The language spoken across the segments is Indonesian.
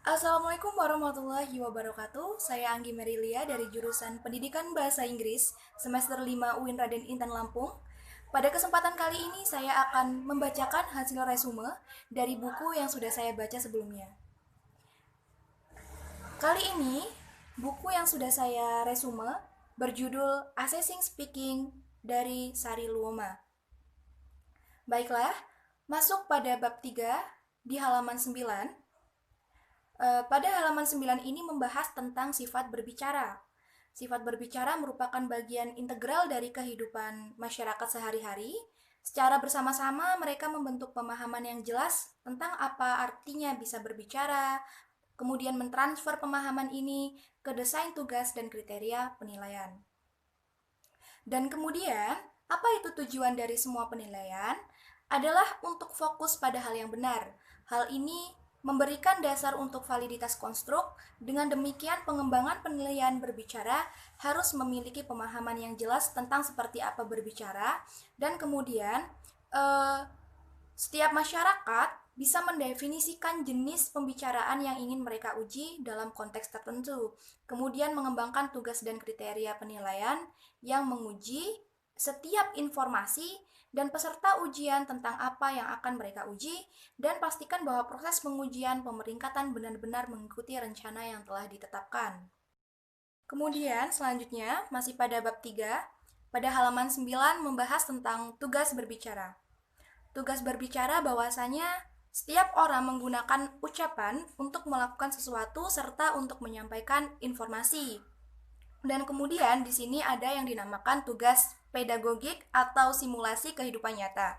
Assalamualaikum warahmatullahi wabarakatuh. Saya Anggi Merilia dari jurusan Pendidikan Bahasa Inggris semester 5 UIN Raden Intan Lampung. Pada kesempatan kali ini saya akan membacakan hasil resume dari buku yang sudah saya baca sebelumnya. Kali ini, buku yang sudah saya resume berjudul Assessing Speaking dari Sari Luoma. Baiklah, masuk pada bab 3 di halaman 9. Pada halaman 9 ini membahas tentang sifat berbicara. Sifat berbicara merupakan bagian integral dari kehidupan masyarakat sehari-hari. Secara bersama-sama mereka membentuk pemahaman yang jelas tentang apa artinya bisa berbicara, kemudian mentransfer pemahaman ini ke desain tugas dan kriteria penilaian. Dan kemudian, apa itu tujuan dari semua penilaian? Adalah untuk fokus pada hal yang benar. Hal ini memberikan dasar untuk validitas konstruk. Dengan demikian, pengembangan penilaian berbicara harus memiliki pemahaman yang jelas tentang seperti apa berbicara, dan kemudian setiap masyarakat bisa mendefinisikan jenis pembicaraan yang ingin mereka uji dalam konteks tertentu. Kemudian mengembangkan tugas dan kriteria penilaian yang menguji setiap informasi dan peserta ujian tentang apa yang akan mereka uji, dan pastikan bahwa proses pengujian pemeringkatan benar-benar mengikuti rencana yang telah ditetapkan. Kemudian selanjutnya masih pada bab 3, pada halaman 9 membahas tentang tugas berbicara. Tugas berbicara bahwasanya setiap orang menggunakan ucapan untuk melakukan sesuatu serta untuk menyampaikan informasi. Dan kemudian di sini ada yang dinamakan tugas pedagogik atau simulasi kehidupan nyata.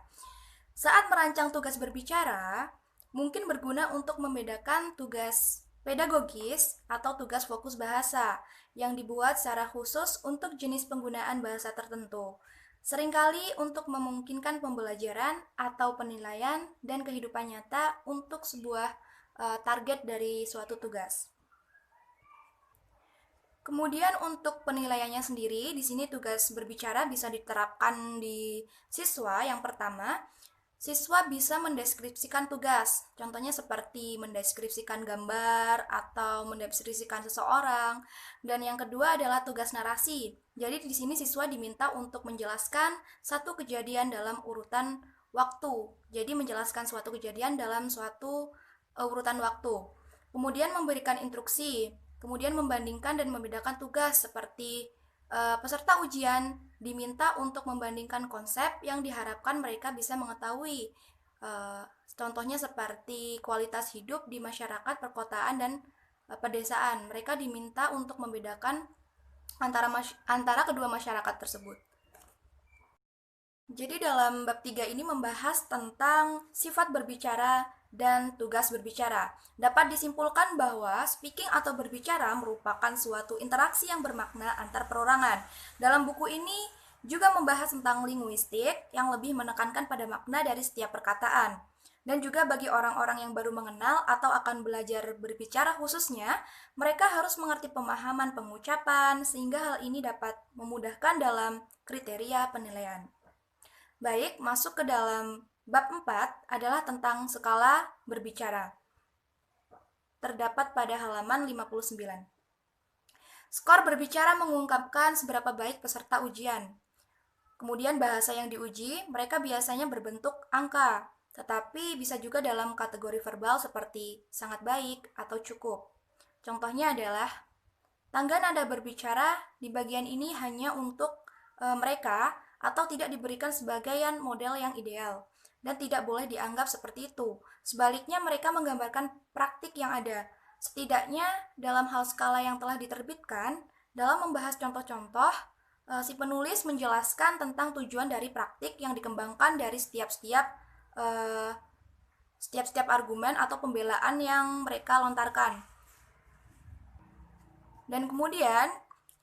Saat merancang tugas berbicara, mungkin berguna untuk membedakan tugas pedagogis atau tugas fokus bahasa yang dibuat secara khusus untuk jenis penggunaan bahasa tertentu. Seringkali untuk memungkinkan pembelajaran atau penilaian dan kehidupan nyata untuk sebuah target dari suatu tugas. Kemudian untuk penilaiannya sendiri, di sini tugas berbicara bisa diterapkan di siswa. Yang pertama, siswa bisa mendeskripsikan tugas. Contohnya seperti mendeskripsikan gambar atau mendeskripsikan seseorang. Dan yang kedua adalah tugas narasi. Jadi di sini siswa diminta untuk menjelaskan satu kejadian dalam urutan waktu. Jadi menjelaskan suatu kejadian dalam suatu urutan waktu. Kemudian memberikan instruksi, kemudian membandingkan dan membedakan tugas seperti peserta ujian diminta untuk membandingkan konsep yang diharapkan mereka bisa mengetahui. Contohnya seperti kualitas hidup di masyarakat perkotaan dan pedesaan. Mereka diminta untuk membedakan antara kedua masyarakat tersebut. Jadi dalam bab 3 ini membahas tentang sifat berbicara dan tugas berbicara. Dapat disimpulkan bahwa speaking atau berbicara merupakan suatu interaksi yang bermakna antar perorangan. Dalam buku ini juga membahas tentang linguistik yang lebih menekankan pada makna dari setiap perkataan. Dan juga bagi orang-orang yang baru mengenal atau akan belajar berbicara khususnya, mereka harus mengerti pemahaman pengucapan sehingga hal ini dapat memudahkan dalam kriteria penilaian. Baik, masuk ke dalam bab 4 adalah tentang skala berbicara. Terdapat pada halaman 59. Skor berbicara mengungkapkan seberapa baik peserta ujian. Kemudian bahasa yang diuji, mereka biasanya berbentuk angka, tetapi bisa juga dalam kategori verbal seperti sangat baik atau cukup. Contohnya adalah, tangga nada berbicara di bagian ini hanya untuk mereka atau tidak diberikan sebagai model yang ideal dan tidak boleh dianggap seperti itu. Sebaliknya mereka menggambarkan praktik yang ada. Setidaknya dalam hal skala yang telah diterbitkan, dalam membahas contoh-contoh, si penulis menjelaskan tentang tujuan dari praktik yang dikembangkan dari setiap-setiap argumen atau pembelaan yang mereka lontarkan. Dan kemudian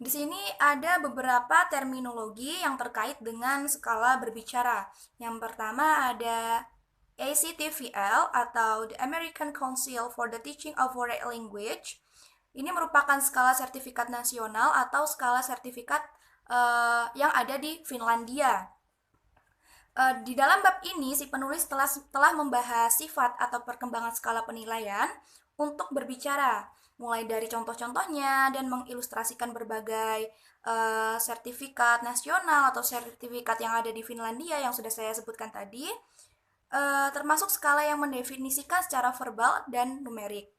di sini ada beberapa terminologi yang terkait dengan skala berbicara. Yang pertama ada ACTVL atau the American Council for the Teaching of Foreign Language. Ini merupakan skala sertifikat nasional atau skala sertifikat yang ada di Finlandia. Di dalam bab ini si penulis telah membahas sifat atau perkembangan skala penilaian untuk berbicara, mulai dari contoh-contohnya dan mengilustrasikan berbagai sertifikat nasional atau sertifikat yang ada di Finlandia yang sudah saya sebutkan tadi, termasuk skala yang mendefinisikan secara verbal dan numerik.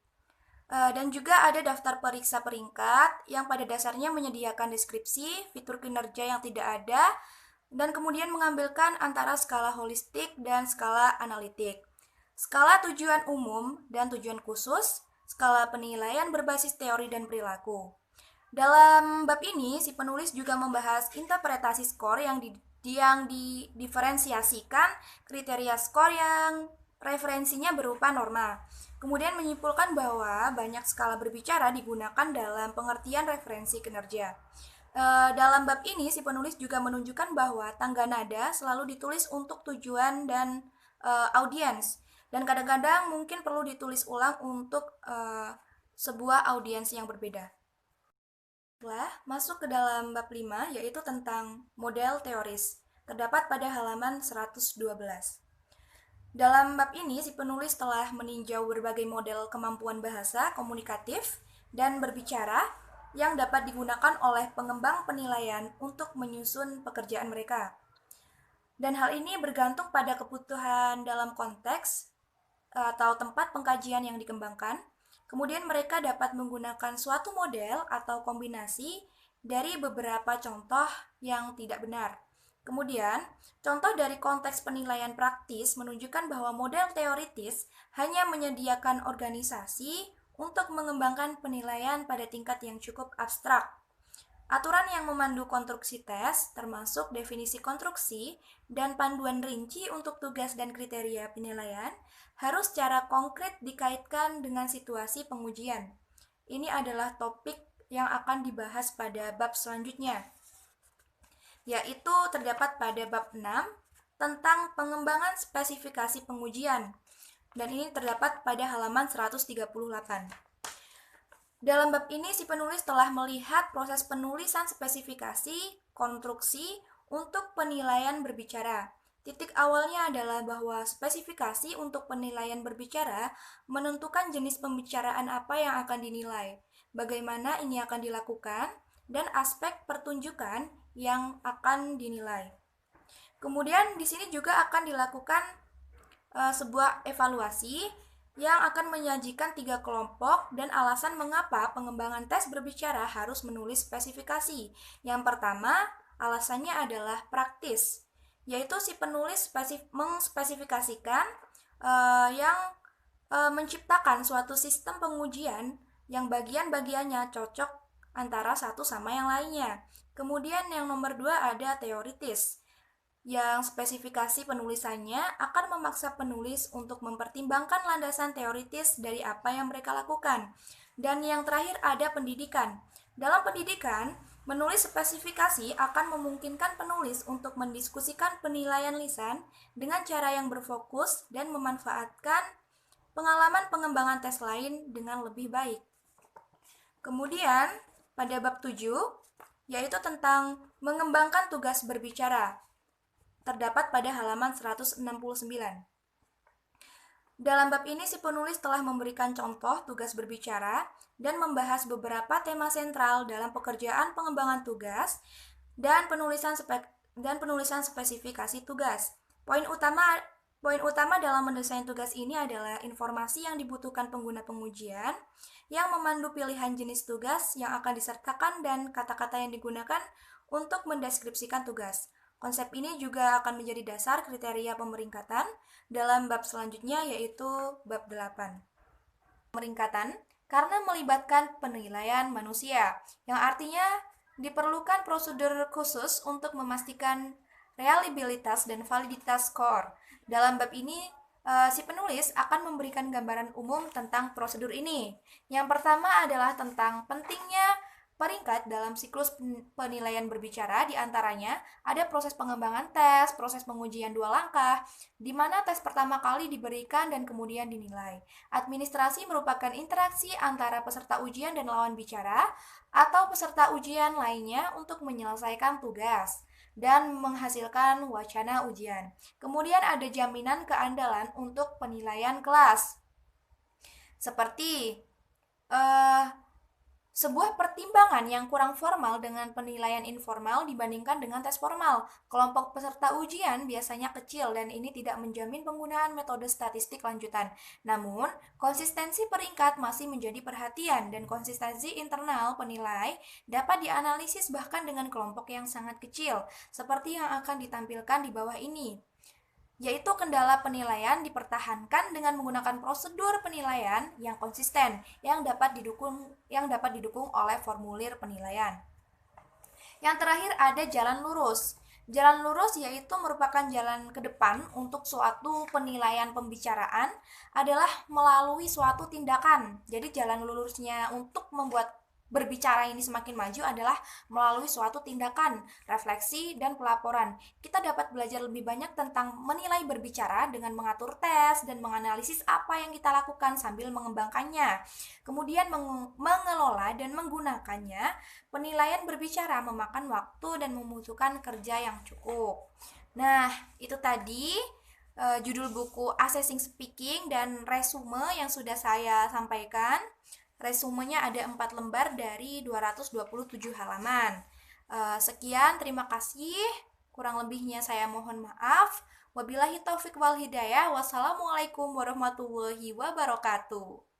Dan juga ada daftar periksa peringkat yang pada dasarnya menyediakan deskripsi, fitur kinerja yang tidak ada, dan kemudian mengambilkan antara skala holistik dan skala analitik. Skala tujuan umum dan tujuan khusus, skala penilaian berbasis teori dan perilaku. Dalam bab ini, si penulis juga membahas interpretasi skor yang diferensiasikan kriteria skor yang referensinya berupa norma. Kemudian menyimpulkan bahwa banyak skala berbicara digunakan dalam pengertian referensi kinerja. Dalam bab ini, si penulis juga menunjukkan bahwa tangga nada selalu ditulis untuk tujuan dan audiens, dan kadang-kadang mungkin perlu ditulis ulang untuk sebuah audiens yang berbeda. Masuk ke dalam bab 5, yaitu tentang model teoris, terdapat pada halaman 112. Dalam bab ini, si penulis telah meninjau berbagai model kemampuan bahasa, komunikatif, dan berbicara yang dapat digunakan oleh pengembang penilaian untuk menyusun pekerjaan mereka. Dan hal ini bergantung pada kebutuhan dalam konteks atau tempat pengkajian yang dikembangkan. Kemudian mereka dapat menggunakan suatu model atau kombinasi dari beberapa contoh yang tidak benar. Kemudian, contoh dari konteks penilaian praktis menunjukkan bahwa model teoritis hanya menyediakan organisasi untuk mengembangkan penilaian pada tingkat yang cukup abstrak. Aturan yang memandu konstruksi tes, termasuk definisi konstruksi dan panduan rinci untuk tugas dan kriteria penilaian, harus secara konkret dikaitkan dengan situasi pengujian. Ini adalah topik yang akan dibahas pada bab selanjutnya, yaitu terdapat pada bab 6 tentang pengembangan spesifikasi pengujian, dan ini terdapat pada halaman 138. Dalam bab ini, si penulis telah melihat proses penulisan spesifikasi konstruksi untuk penilaian berbicara. Titik awalnya adalah bahwa spesifikasi untuk penilaian berbicara menentukan jenis pembicaraan apa yang akan dinilai, bagaimana ini akan dilakukan, dan aspek pertunjukan yang akan dinilai. Kemudian di sini juga akan dilakukan sebuah evaluasi yang akan menyajikan 3 kelompok dan alasan mengapa pengembangan tes berbicara harus menulis spesifikasi. Yang pertama, alasannya adalah praktis, yaitu si penulis mengspesifikasikan yang menciptakan suatu sistem pengujian yang bagian-bagiannya cocok antara satu sama yang lainnya. Kemudian yang nomor 2 ada teoritis, yang spesifikasi penulisannya akan memaksa penulis untuk mempertimbangkan landasan teoritis dari apa yang mereka lakukan. Dan yang terakhir ada pendidikan. Dalam pendidikan, menulis spesifikasi akan memungkinkan penulis untuk mendiskusikan penilaian lisan dengan cara yang berfokus dan memanfaatkan pengalaman pengembangan tes lain dengan lebih baik. Kemudian, pada bab 7, yaitu tentang mengembangkan tugas berbicara, terdapat pada halaman 169. Dalam bab ini, si penulis telah memberikan contoh tugas berbicara dan membahas beberapa tema sentral dalam pekerjaan pengembangan tugas dan penulisan spesifikasi tugas. Poin utama dalam mendesain tugas ini adalah informasi yang dibutuhkan pengguna pengujian, yang memandu pilihan jenis tugas yang akan disertakan dan kata-kata yang digunakan untuk mendeskripsikan tugas. Konsep ini juga akan menjadi dasar kriteria pemeringkatan dalam bab selanjutnya, yaitu bab 8. Pemeringkatan karena melibatkan penilaian manusia, yang artinya diperlukan prosedur khusus untuk memastikan reliabilitas dan validitas skor. Dalam bab ini, si penulis akan memberikan gambaran umum tentang prosedur ini. Yang pertama adalah tentang pentingnya peringkat dalam siklus penilaian berbicara. Di antaranya ada proses pengembangan tes, proses pengujian 2 langkah, di mana tes pertama kali diberikan dan kemudian dinilai. Administrasi merupakan interaksi antara peserta ujian dan lawan bicara atau peserta ujian lainnya untuk menyelesaikan tugas dan menghasilkan wacana ujian. Kemudian ada jaminan keandalan untuk penilaian kelas. Seperti eh, sebuah pertimbangan yang kurang formal dengan penilaian informal dibandingkan dengan tes formal. Kelompok peserta ujian biasanya kecil dan ini tidak menjamin penggunaan metode statistik lanjutan. Namun, konsistensi peringkat masih menjadi perhatian dan konsistensi internal penilai dapat dianalisis bahkan dengan kelompok yang sangat kecil, seperti yang akan ditampilkan di bawah ini, yaitu kendala penilaian dipertahankan dengan menggunakan prosedur penilaian yang konsisten yang dapat didukung oleh formulir penilaian. Yang terakhir ada jalan lurus. Jalan lurus yaitu merupakan jalan ke depan untuk suatu penilaian pembicaraan adalah melalui suatu tindakan. Jadi jalan lurusnya untuk membuat berbicara ini semakin maju adalah melalui suatu tindakan, refleksi, dan pelaporan. Kita dapat belajar lebih banyak tentang menilai berbicara dengan mengatur tes dan menganalisis apa yang kita lakukan sambil mengembangkannya. Kemudian mengelola dan menggunakannya. Penilaian berbicara memakan waktu dan membutuhkan kerja yang cukup. Nah, itu tadi judul buku Assessing Speaking dan resume yang sudah saya sampaikan. Resumenya ada 4 lembar dari 227 halaman. Sekian, terima kasih. Kurang lebihnya saya mohon maaf. Wabillahi taufik wal hidayah. Wassalamualaikum warahmatullahi wabarakatuh.